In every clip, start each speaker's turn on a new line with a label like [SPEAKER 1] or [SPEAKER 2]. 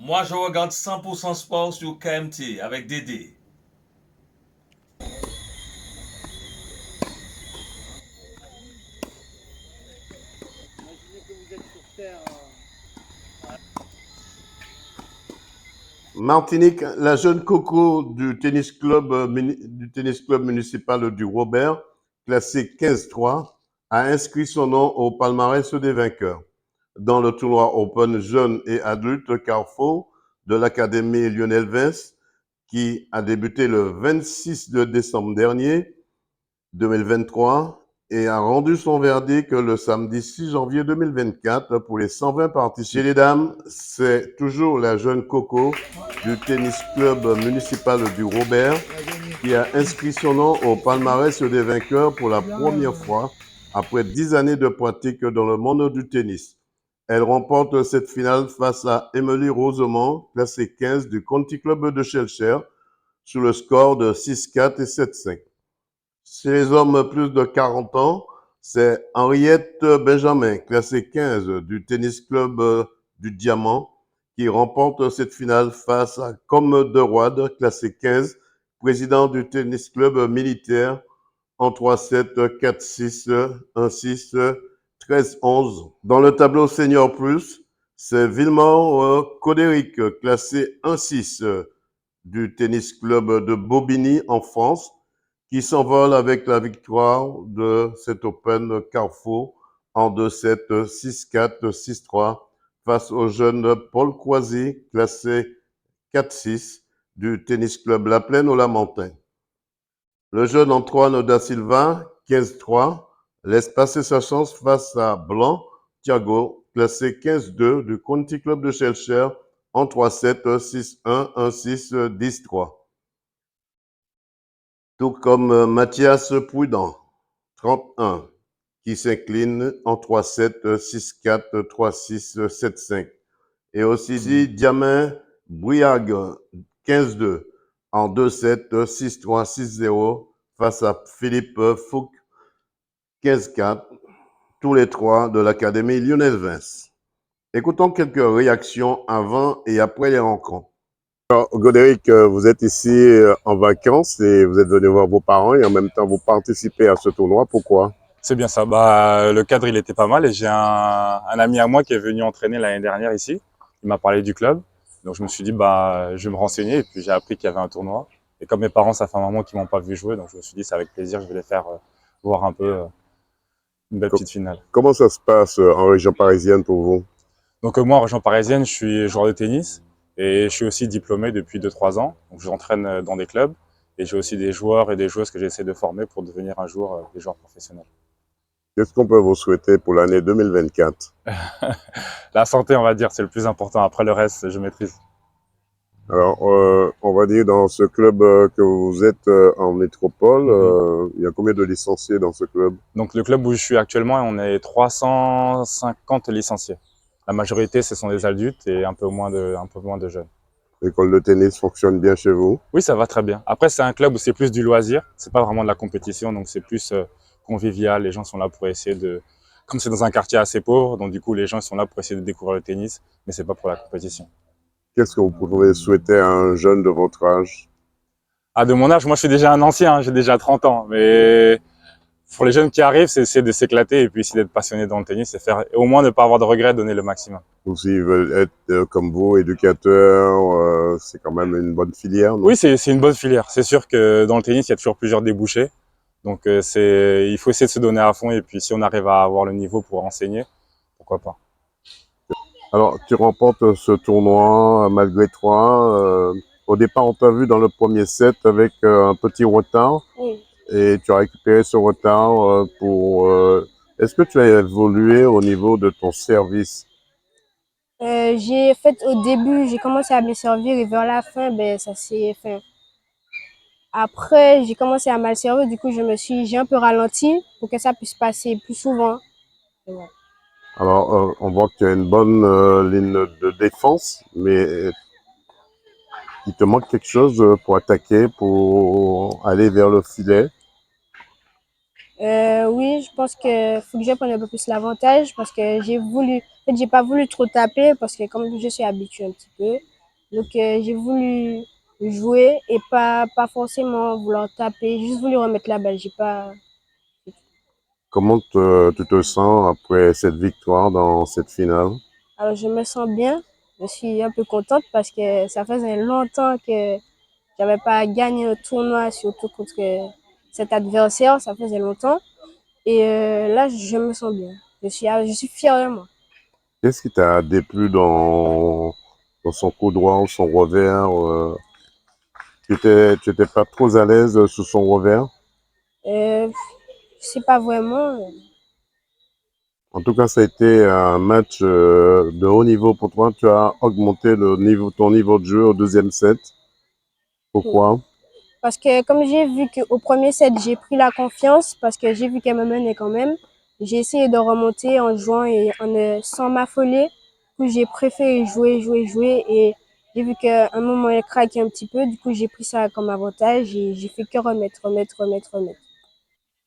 [SPEAKER 1] Moi, je regarde 100% sport sur KMT avec Dédé.
[SPEAKER 2] Martinique, la jeune Coco du tennis club municipal du Robert, classée 15-3, a inscrit son nom au palmarès des vainqueurs. Dans le tournoi Open jeunes et adultes Carrefour de l'Académie Lionel Vince, qui a débuté le 26 décembre dernier, 2023, et a rendu son verdict le samedi 6 janvier 2024 pour les 120 participants. Chez les dames, c'est toujours la jeune Coco du tennis club municipal du Robert qui a inscrit son nom au palmarès des vainqueurs pour la première fois après 10 années de pratique dans le monde du tennis. Elle remporte cette finale face à Emily Rosemont, classée 15 du Conti Club de Shellcher, sur le score de 6-4 et 7-5. Chez les hommes plus de 40 ans, c'est Henriette Benjamin, classée 15 du tennis club du Diamant, qui remporte cette finale face à Comme de Roide, classé 15, président du tennis club militaire en 3-7, 4-6, 1-6, 13-11. Dans le tableau senior plus, c'est Villemort Codéric, classé 1-6 du tennis club de Bobigny en France, qui s'envole avec la victoire de cet Open Carrefour en 2-7, 6-4, 6-3 face au jeune Paul Croisy, classé 4-6 du tennis club La Plaine au Lamentin. Le jeune Antoine da Silva, 15-3, laisse passer sa chance face à Blanc Thiago, classé 15-2 du Conti Club de Shellcher en 3-7, 6-1, 1-6, 10-3. Tout comme Mathias Prudent, 31, qui s'incline en 3-7, 6-4, 3-6, 7-5. Et aussi Diamin Briag, 15-2, en 2-7, 6-3, 6-0, face à Philippe Fouque, 15-4, tous les trois de l'Académie Lionel Vince. Écoutons quelques réactions avant et après les rencontres. Alors, Godéric, vous êtes ici en vacances et vous êtes venu voir vos parents et en même temps vous participez à ce tournoi. Pourquoi?
[SPEAKER 3] C'est bien ça. Bah, le cadre, il était pas mal et j'ai un ami à moi qui est venu entraîner l'année dernière ici. Il m'a parlé du club. Donc, je me suis dit, bah, je vais me renseigner et puis j'ai appris qu'il y avait un tournoi. Et comme mes parents, ça fait un moment qu'ils m'ont pas vu jouer, donc je me suis dit, c'est avec plaisir, je vais les faire voir un peu une belle petite finale.
[SPEAKER 2] Comment ça se passe en région parisienne pour vous?
[SPEAKER 3] Donc, moi, en région parisienne, je suis joueur de tennis et je suis aussi diplômé depuis 2-3 ans. Donc, j'entraîne dans des clubs et j'ai aussi des joueurs et des joueuses que j'essaie de former pour devenir un jour des joueurs professionnels.
[SPEAKER 2] Qu'est-ce qu'on peut vous souhaiter pour l'année 2024?
[SPEAKER 3] La santé, on va dire, c'est le plus important. Après le reste, je maîtrise.
[SPEAKER 2] Alors, on va dire dans ce club que vous êtes en métropole, il y a combien de licenciés dans ce club?
[SPEAKER 3] Donc le club où je suis actuellement, on est 350 licenciés. La majorité, ce sont des adultes et un peu moins de jeunes.
[SPEAKER 2] L'école de tennis fonctionne bien chez vous?
[SPEAKER 3] Oui, ça va très bien. Après, c'est un club où c'est plus du loisir. C'est pas vraiment de la compétition, donc c'est plus convivial. Les gens sont là pour essayer de... Comme c'est dans un quartier assez pauvre, donc du coup, les gens sont là pour essayer de découvrir le tennis, mais c'est pas pour la compétition.
[SPEAKER 2] Qu'est-ce que vous pouvez souhaiter à un jeune de votre âge?
[SPEAKER 3] Ah, de mon âge, moi je suis déjà un ancien, hein, j'ai déjà 30 ans, mais pour les jeunes qui arrivent, c'est de s'éclater et puis essayer d'être passionné dans le tennis et faire, et au moins ne pas avoir de regrets, donner le maximum.
[SPEAKER 2] Ou s'ils veulent être comme vous, éducateurs, c'est quand même une bonne filière, non?
[SPEAKER 3] Oui, c'est une bonne filière. C'est sûr que dans le tennis, il y a toujours plusieurs débouchés. Donc il faut essayer de se donner à fond et puis si on arrive à avoir le niveau pour enseigner, pourquoi pas.
[SPEAKER 2] Alors, tu remportes ce tournoi malgré toi. Au départ, on t'a vu dans le premier set avec un petit retard.
[SPEAKER 4] Oui.
[SPEAKER 2] Et tu as récupéré ce retard pour... Est-ce que tu as évolué au niveau de ton service?
[SPEAKER 4] J'ai fait au début, j'ai commencé à bien servir et vers la fin, ben ça s'est fait. Après, j'ai commencé à mal servir, du coup, j'ai un peu ralenti pour que ça puisse passer plus souvent. Et voilà.
[SPEAKER 2] Alors, on voit que tu as une bonne ligne de défense, mais il te manque quelque chose pour attaquer, pour aller vers le filet.
[SPEAKER 4] Oui, je pense que faut que je prenne un peu plus l'avantage parce que j'ai pas voulu trop taper parce que comme je suis habituée un petit peu. Donc j'ai voulu jouer et pas forcément vouloir taper, juste voulu remettre la balle. J'ai pas.
[SPEAKER 2] Comment tu te sens après cette victoire dans cette finale?
[SPEAKER 4] Alors je me sens bien. Je suis un peu contente parce que ça faisait longtemps que j'avais pas gagné un tournoi, surtout contre cet adversaire. Ça faisait longtemps. Et là, je me sens bien. Je suis fière de moi.
[SPEAKER 2] Qu'est-ce qui t'a déplu dans son coup droit ou son revers? Tu étais pas trop à l'aise sous son revers?
[SPEAKER 4] Euh, je sais pas vraiment.
[SPEAKER 2] En tout cas, ça a été un match de haut niveau pour toi. Tu as augmenté ton niveau de jeu au deuxième set. Pourquoi?
[SPEAKER 4] Parce que comme j'ai vu qu'au premier set, j'ai pris la confiance parce que j'ai vu qu'elle me menait quand même. J'ai essayé de remonter en jouant et sans m'affoler. Du coup, j'ai préféré jouer et j'ai vu qu'à un moment, elle craquait un petit peu. Du coup, j'ai pris ça comme avantage et j'ai fait que remettre.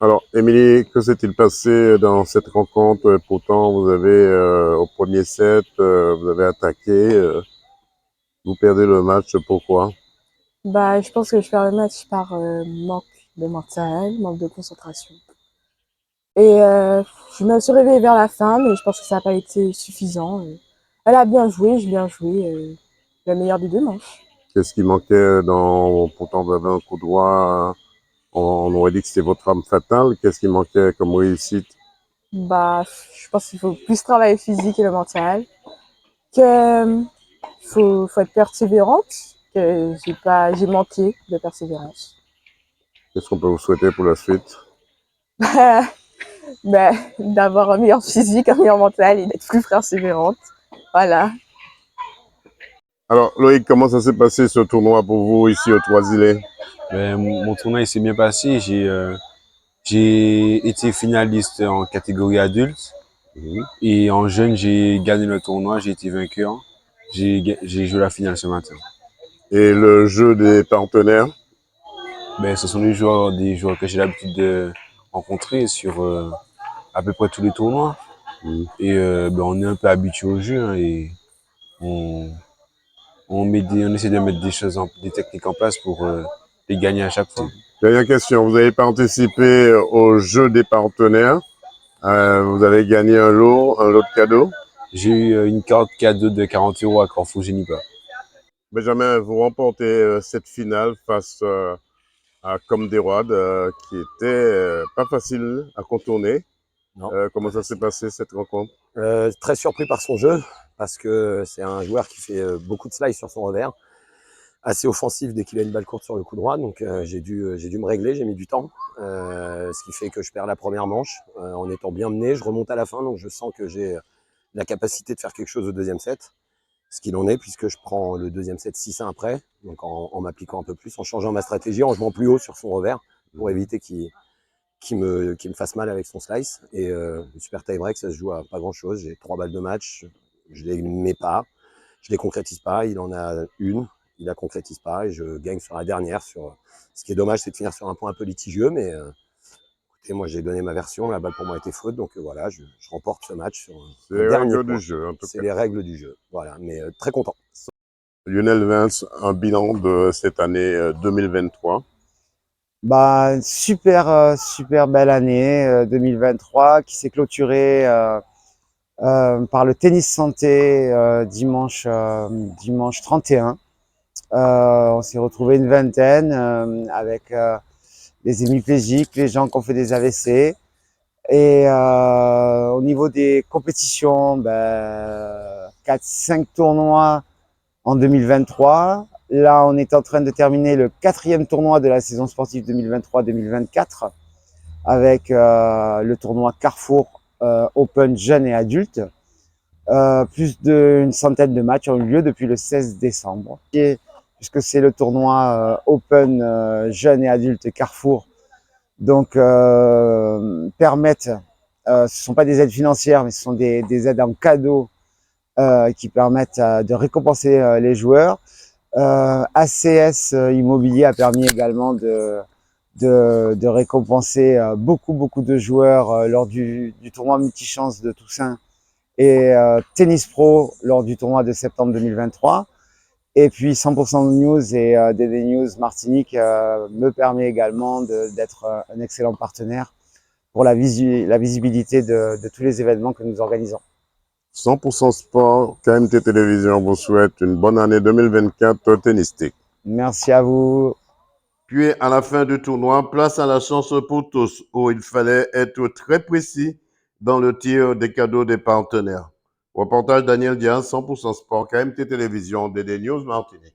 [SPEAKER 2] Alors, Émilie, que s'est-il passé dans cette rencontre? Pourtant, vous avez, au premier set, vous avez attaqué, vous perdez le match. Pourquoi?
[SPEAKER 5] Bah, je pense que je perds le match par manque de mental, manque de concentration. Et je me suis réveillée vers la fin, mais je pense que ça n'a pas été suffisant. Elle a bien joué, j'ai bien joué. La meilleure des deux manches.
[SPEAKER 2] Qu'est-ce qui manquait pourtant, vous avez un coup droit, on aurait dit que c'était votre arme fatale. Qu'est-ce qui manquait comme réussite?
[SPEAKER 5] Bah, je pense qu'il faut plus travailler physique et le mental. Que faut être persévérante. Que j'ai manqué de persévérance.
[SPEAKER 2] Qu'est-ce qu'on peut vous souhaiter pour la suite?
[SPEAKER 5] Bah, d'avoir un meilleur physique, un meilleur mental et d'être plus persévérante. Voilà.
[SPEAKER 2] Alors, Loïc, comment ça s'est passé ce tournoi pour vous ici au Trois-Îlets?
[SPEAKER 6] Ben, mon tournoi il s'est bien passé. J'ai été finaliste en catégorie adulte et en jeune, j'ai gagné le tournoi, j'ai été vainqueur. J'ai joué la finale ce matin.
[SPEAKER 2] Et le jeu des partenaires?
[SPEAKER 6] Ben, ce sont des joueurs que j'ai l'habitude de rencontrer sur à peu près tous les tournois. Et ben, on est un peu habitué au jeu hein, et on, on essaie de mettre des techniques en place pour les gagner à chaque fois.
[SPEAKER 2] Dernière question, vous avez participé au jeu des partenaires. Vous avez gagné un lot de cadeaux.
[SPEAKER 6] J'ai eu une carte cadeau de 40 € à Carrefour Génipa.
[SPEAKER 2] Benjamin, vous remportez cette finale face à Comderod, qui était pas facile à contourner.
[SPEAKER 7] Non.
[SPEAKER 2] Comment ça s'est passé cette rencontre?
[SPEAKER 7] Très surpris par son jeu, parce que c'est un joueur qui fait beaucoup de slice sur son revers, assez offensif dès qu'il a une balle courte sur le coup droit, donc j'ai dû me régler, j'ai mis du temps, ce qui fait que je perds la première manche en étant bien mené, je remonte à la fin, donc je sens que j'ai la capacité de faire quelque chose au deuxième set, ce qu'il en est, puisque je prends le deuxième set 6-1 après, donc en m'appliquant un peu plus, en changeant ma stratégie, en jouant plus haut sur son revers, pour éviter qu'il me fasse mal avec son slice. Et le super tie break, ça se joue à pas grand chose. J'ai 3 balles de match, je les mets pas, je les concrétise pas. Il en a une, il la concrétise pas et je gagne sur la dernière. Ce qui est dommage, c'est de finir sur un point un peu litigieux, mais écoutez, moi j'ai donné ma version, la balle pour moi était faute, donc voilà, je remporte ce match sur
[SPEAKER 2] C'est les
[SPEAKER 7] dernier
[SPEAKER 2] règles
[SPEAKER 7] point.
[SPEAKER 2] du jeu, en tout
[SPEAKER 7] C'est
[SPEAKER 2] cas.
[SPEAKER 7] les règles du jeu, voilà, mais très content.
[SPEAKER 2] Lionel Vince, un bilan de cette année 2023.
[SPEAKER 8] Bah, super belle année 2023 qui s'est clôturée par le tennis santé dimanche 31. On s'est retrouvé une vingtaine avec les hémiplégiques, les gens qui ont fait des AVC. Et au niveau des compétitions, 4-5 tournois en 2023. Là, on est en train de terminer le 4e tournoi de la saison sportive 2023-2024 avec le tournoi Carrefour Open jeunes et adultes. Plus d'une centaine de matchs ont eu lieu depuis le 16 décembre. Puisque c'est le tournoi Open jeunes et adultes Carrefour, donc permettent, ce ne sont pas des aides financières, mais ce sont des aides en cadeau qui permettent de récompenser les joueurs. ACS Immobilier a permis également de récompenser beaucoup de joueurs lors du tournoi multichance de Toussaint et Tennis Pro lors du tournoi de septembre 2023. Et puis 100% News et DD News Martinique me permet également d'être un excellent partenaire pour la visibilité de tous les événements que nous organisons.
[SPEAKER 2] 100% Sport, KMT Télévision vous souhaite une bonne année 2024 tennistique.
[SPEAKER 8] Merci à vous.
[SPEAKER 2] Puis à la fin du tournoi, place à la chance pour tous, où il fallait être très précis dans le tir des cadeaux des partenaires. Reportage Daniel Diaz, 100% Sport, KMT Télévision, DD News Martinique.